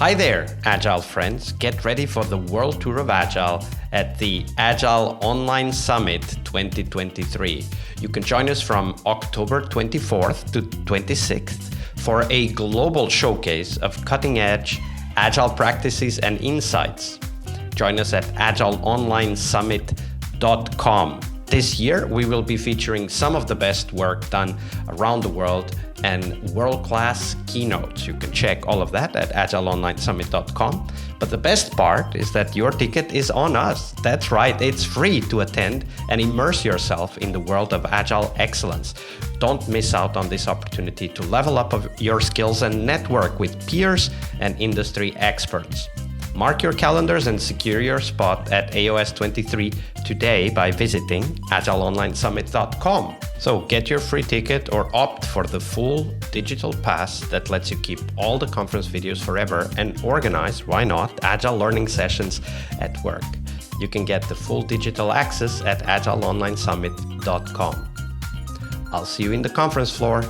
Hi there, Agile friends. Get ready for the World Tour of Agile at the Agile Online Summit 2023. You can join us from October 24th to 26th for a global showcase of cutting-edge Agile practices and insights. Join us at agileonlinesummit.com. This year, we will be featuring some of the best work done around the world and world-class keynotes. You can check all of that at agileonlinesummit.com. But the best part is that your ticket is on us. That's right, it's free to attend and immerse yourself in the world of Agile excellence. Don't miss out on this opportunity to level up your skills and network with peers and industry experts. Mark your calendars and secure your spot at AOS 23 today by visiting agileonlinesummit.com. So get your free ticket or opt for the full digital pass that lets you keep all the conference videos forever and organize, why not, Agile learning sessions at work. You can get the full digital access at agileonlinesummit.com. I'll see you in the conference floor.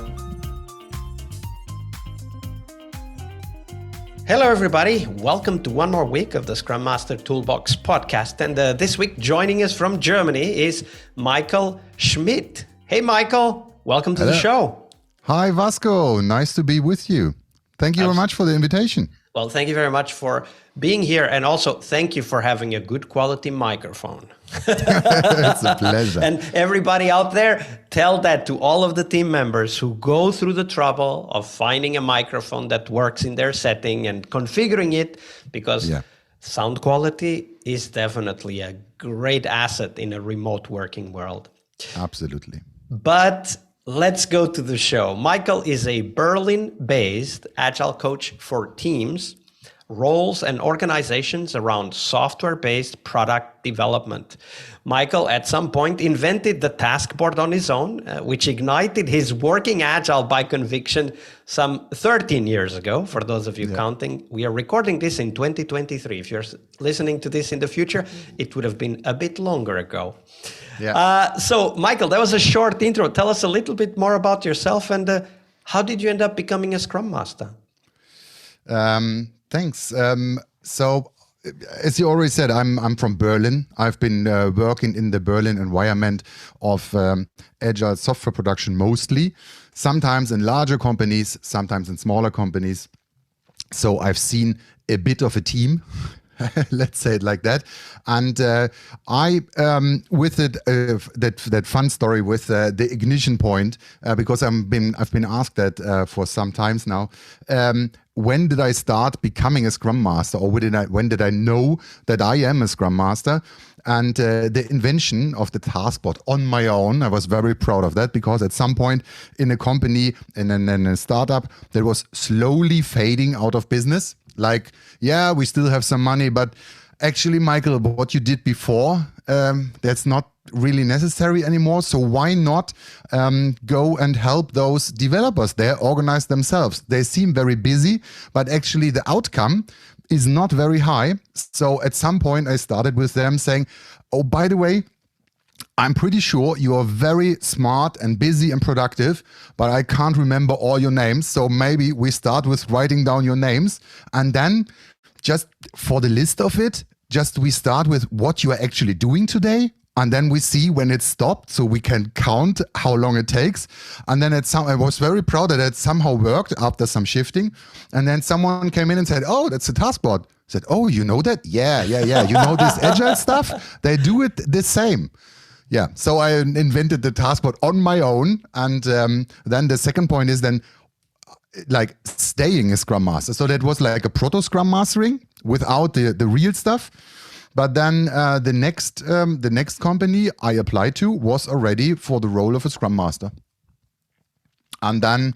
Hello, everybody. Welcome to one more week of the Scrum Master Toolbox podcast. And this week, joining us from Germany is Michael Schmidt. Hey, Michael. Welcome to the show. Hi, Vasco. Nice to be with you. Thank you very much for the invitation. Well, thank you very much for being here. And also, thank you for having a good quality microphone. It's a pleasure. And everybody out there, tell that to all of the team members who go through the trouble of finding a microphone that works in their setting and configuring it, because sound quality is definitely a great asset in a remote working world. Absolutely. But let's go to the show. Michael is a Berlin-based Agile coach for teams, roles, and organizations around software-based product development. Michael, at some point, invented the taskboard on his own, which ignited his working Agile by conviction some 13 years ago, for those of you counting. We are recording this in 2023. If you're listening to this in the future, it would have been a bit longer ago. So, Michael, that was a short intro. Tell us a little bit more about yourself and how did you end up becoming a Scrum Master? Thanks. So, as you already said, I'm from Berlin. I've been working in the Berlin environment of Agile software production mostly, sometimes in larger companies, sometimes in smaller companies. So I've seen a bit of a team. Let's say it like that. And I, with it, that fun story with the ignition point, because I've been asked that for some times now. When did I start becoming a Scrum Master, or when did I know that I am a Scrum Master? And the invention of the taskboard on my own, I was very proud of that, because at some point in a company, in a startup, that was slowly fading out of business. Like, we still have some money, but actually, Michael, what you did before, that's not really necessary anymore. So why not go and help those developers there organize themselves? They seem very busy, but actually the outcome is not very high. So at some point I started with them saying, oh, by the way, I'm pretty sure you are very smart and busy and productive, but I can't remember all your names. So maybe we start with writing down your names, and then just for the list of it, we start with what you are actually doing today. And then we see when it stopped, so we can count how long it takes. And then I was very proud that it somehow worked after some shifting. And then someone came in and said, oh, that's a taskboard. I said, oh, you know that? Yeah. You know this Agile stuff? They do it the same. Yeah, so I invented the taskboard on my own. And then the second point is then like staying a Scrum Master. So that was like a proto Scrum Mastering without the real stuff. But then the next company I applied to was already for the role of a Scrum Master. And then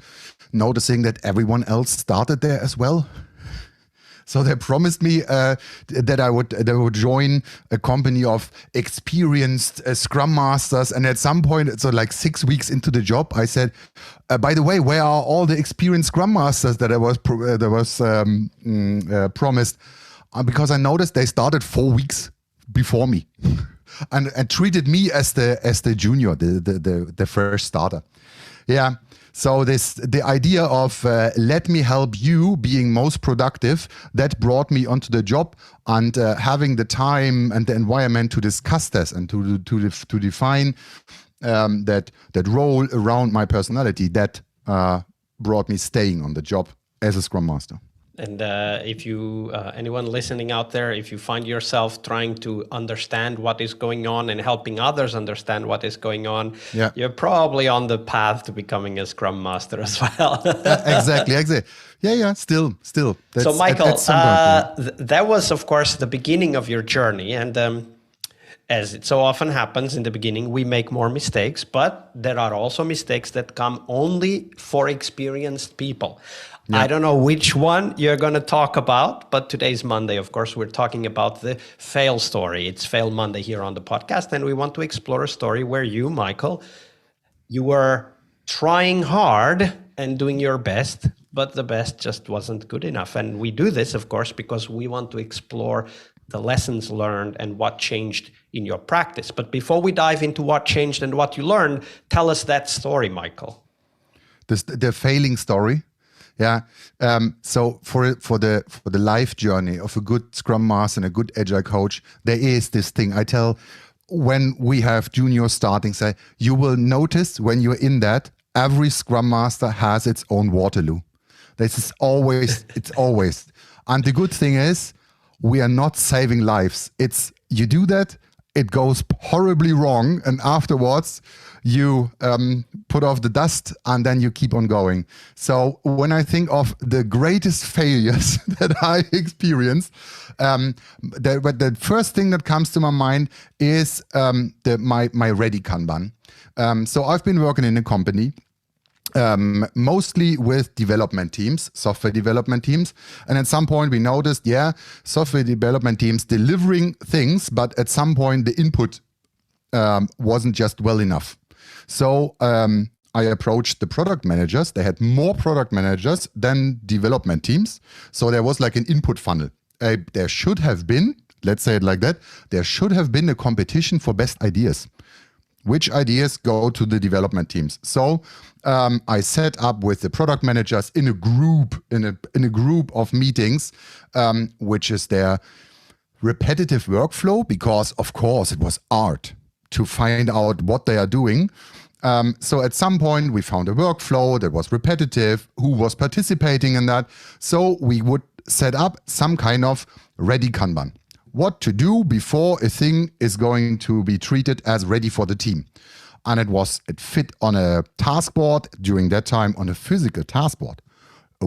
noticing that everyone else started there as well. So they promised me that they would join a company of experienced Scrum Masters. And at some point, so like 6 weeks into the job, I said, by the way, where are all the experienced Scrum Masters that was promised? Because I noticed they started 4 weeks before me and treated me as the junior, the first starter. Yeah. So the idea of let me help you being most productive, that brought me onto the job, and having the time and the environment to discuss this and to define that role around my personality, that brought me staying on the job as a Scrum Master. And if you, anyone listening out there, if you find yourself trying to understand what is going on and helping others understand what is going on, you're probably on the path to becoming a Scrum Master as well. Exactly. Yeah, still. That's, so Michael, at some point, that was, of course, the beginning of your journey. And as it so often happens in the beginning, we make more mistakes, but there are also mistakes that come only for experienced people. Yeah. I don't know which one you're going to talk about, but today's Monday, of course, we're talking about the fail story. It's Fail Monday here on the podcast, and we want to explore a story where you, Michael, you were trying hard and doing your best, but the best just wasn't good enough. And we do this, of course, because we want to explore the lessons learned and what changed in your practice. But before we dive into what changed and what you learned, tell us that story, Michael. The failing story. Yeah. So for the life journey of a good Scrum Master and a good Agile coach, there is this thing I tell when we have juniors starting. Say, you will notice when you're in that, every Scrum Master has its own Waterloo. This is always, it's always. And the good thing is, we are not saving lives. It's you do that, it goes horribly wrong, and afterwards you put off the dust and then you keep on going. So when I think of the greatest failures that I experienced, the first thing that comes to my mind is my Ready-kanban. So I've been working in a company mostly with development teams, software development teams. And at some point we noticed, software development teams delivering things, but at some point the input wasn't just well enough. So I approached the product managers. They had more product managers than development teams. So there was like an input funnel. There should have been, let's say it like that, there should have been a competition for best ideas. Which ideas go to the development teams? So I set up with the product managers in a group, in a group of meetings, which is their repetitive workflow, because of course it was art to find out what they are doing. So at some point we found a workflow that was repetitive, who was participating in that. So we would set up some kind of Ready-kanban. What to do before a thing is going to be treated as ready for the team. And it fit on a taskboard, during that time on a physical taskboard. A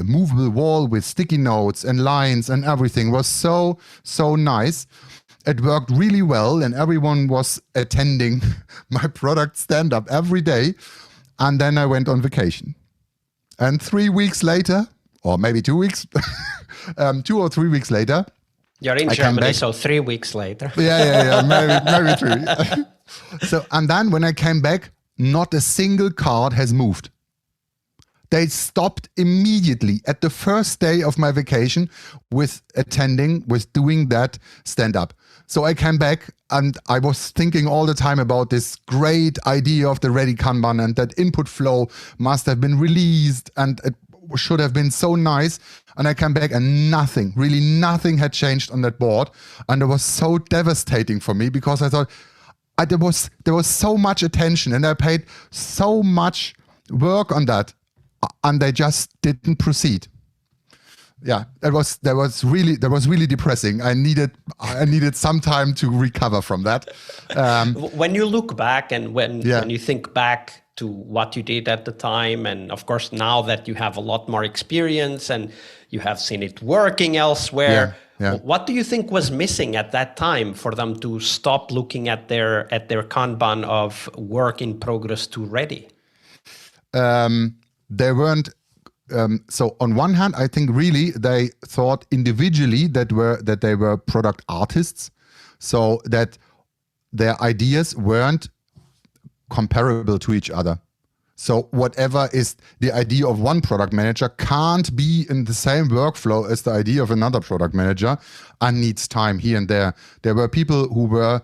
movable wall with sticky notes and lines and everything was so nice. It worked really well and everyone was attending my product stand-up every day. And then I went on vacation. And 3 weeks later, or maybe 2 weeks, 2 or 3 weeks later, you're in Germany, so 3 weeks later. Yeah, maybe 3. So, and then when I came back, not a single card has moved. They stopped immediately at the first day of my vacation with doing that stand-up. So I came back and I was thinking all the time about this great idea of the Ready-kanban, and that input flow must have been released and it should have been so nice. And I came back and really nothing had changed on that board. And it was so devastating for me because I thought there was so much attention and I paid so much work on that, and they just didn't proceed. Yeah, that was really depressing. I needed some time to recover from that. When you look back and when you think back to what you did at the time, and of course now that you have a lot more experience and you have seen it working elsewhere, what do you think was missing at that time for them to stop looking at their Kanban of work in progress to ready? They weren't. So on one hand, I think really they thought individually that they were product artists, so that their ideas weren't comparable to each other. So whatever is the idea of one product manager can't be in the same workflow as the idea of another product manager, and needs time here and there. There were people who were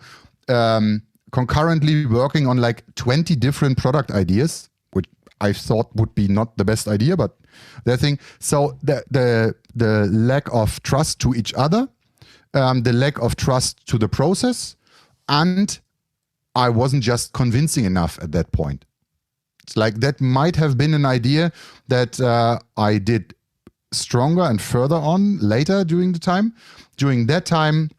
concurrently working on like 20 different product ideas, which I thought would be not the best idea, but their thing. So the lack of trust to each other, the lack of trust to the process, and I wasn't just convincing enough at that point. It's like that might have been an idea that I did stronger and further on later during the time. During that time,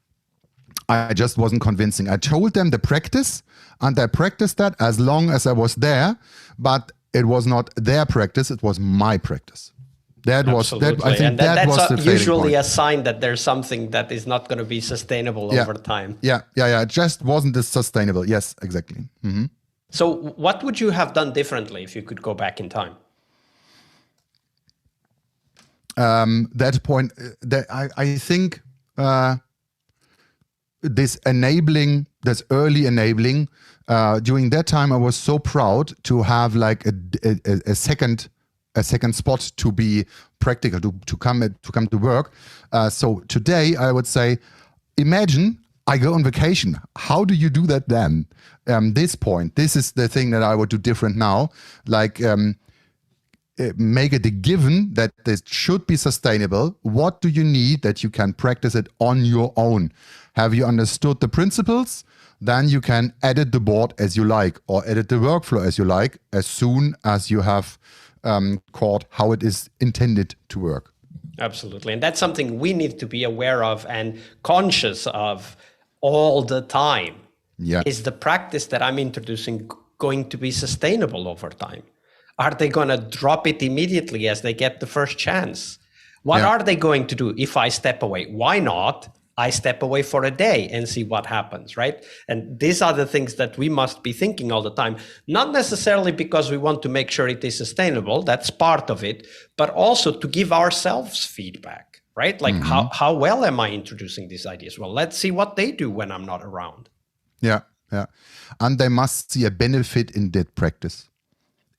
I just wasn't convincing. I told them the practice, and I practiced that as long as I was there, but it was not their practice, it was my practice. That Absolutely. was that. I think and that was the usually point. a sign that there's something that is not going to be sustainable over time. Yeah. It just wasn't as sustainable. Yes, exactly. Mm-hmm. So what would you have done differently if you could go back in time? That point, that I think this early enabling, during that time, I was so proud to have like a second spot to be practical, to come to work. So today I would say, imagine I go on vacation. How do you do that then? This is the thing that I would do different now. Like make it a given that this should be sustainable. What do you need that you can practice it on your own? Have you understood the principles? Then you can edit the board as you like, or edit the workflow as you like, as soon as you have caught how it is intended to work. Absolutely. And that's something we need to be aware of and conscious of all the time. Yeah. Is the practice that I'm introducing going to be sustainable over time? Are they going to drop it immediately as they get the first chance? What are they going to do if I step away? Why not? I step away for a day and see what happens, right? And these are the things that we must be thinking all the time, not necessarily because we want to make sure it is sustainable, that's part of it, but also to give ourselves feedback, right? Like how well am I introducing these ideas? Well, let's see what they do when I'm not around. Yeah. And they must see a benefit in that practice.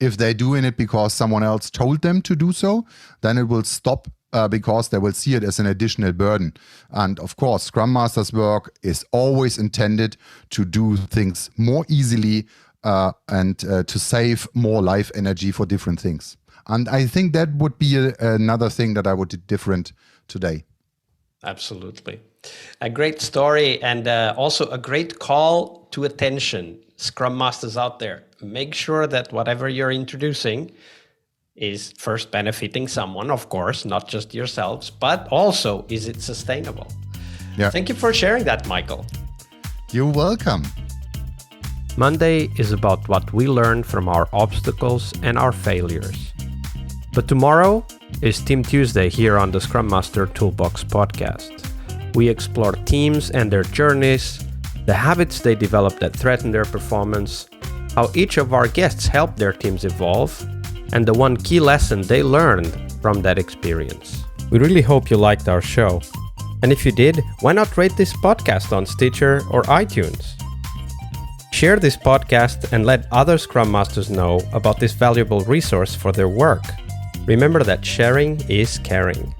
If they're doing it because someone else told them to do so, then it will stop because they will see it as an additional burden. And of course, Scrum Master's work is always intended to do things more easily and to save more life energy for different things. And I think that would be another thing that I would do different today. Absolutely. A great story, and also a great call to attention. Scrum Masters out there, make sure that whatever you're introducing is first benefiting someone, of course, not just yourselves, but also is it sustainable? Yeah. Thank you for sharing that, Michael. You're welcome. Monday is about what we learn from our obstacles and our failures. But tomorrow is Team Tuesday here on the Scrum Master Toolbox podcast. We explore teams and their journeys, the habits they develop that threaten their performance, how each of our guests help their teams evolve, and the one key lesson they learned from that experience. We really hope you liked our show. And if you did, why not rate this podcast on Stitcher or iTunes? Share this podcast and let other Scrum Masters know about this valuable resource for their work. Remember that sharing is caring.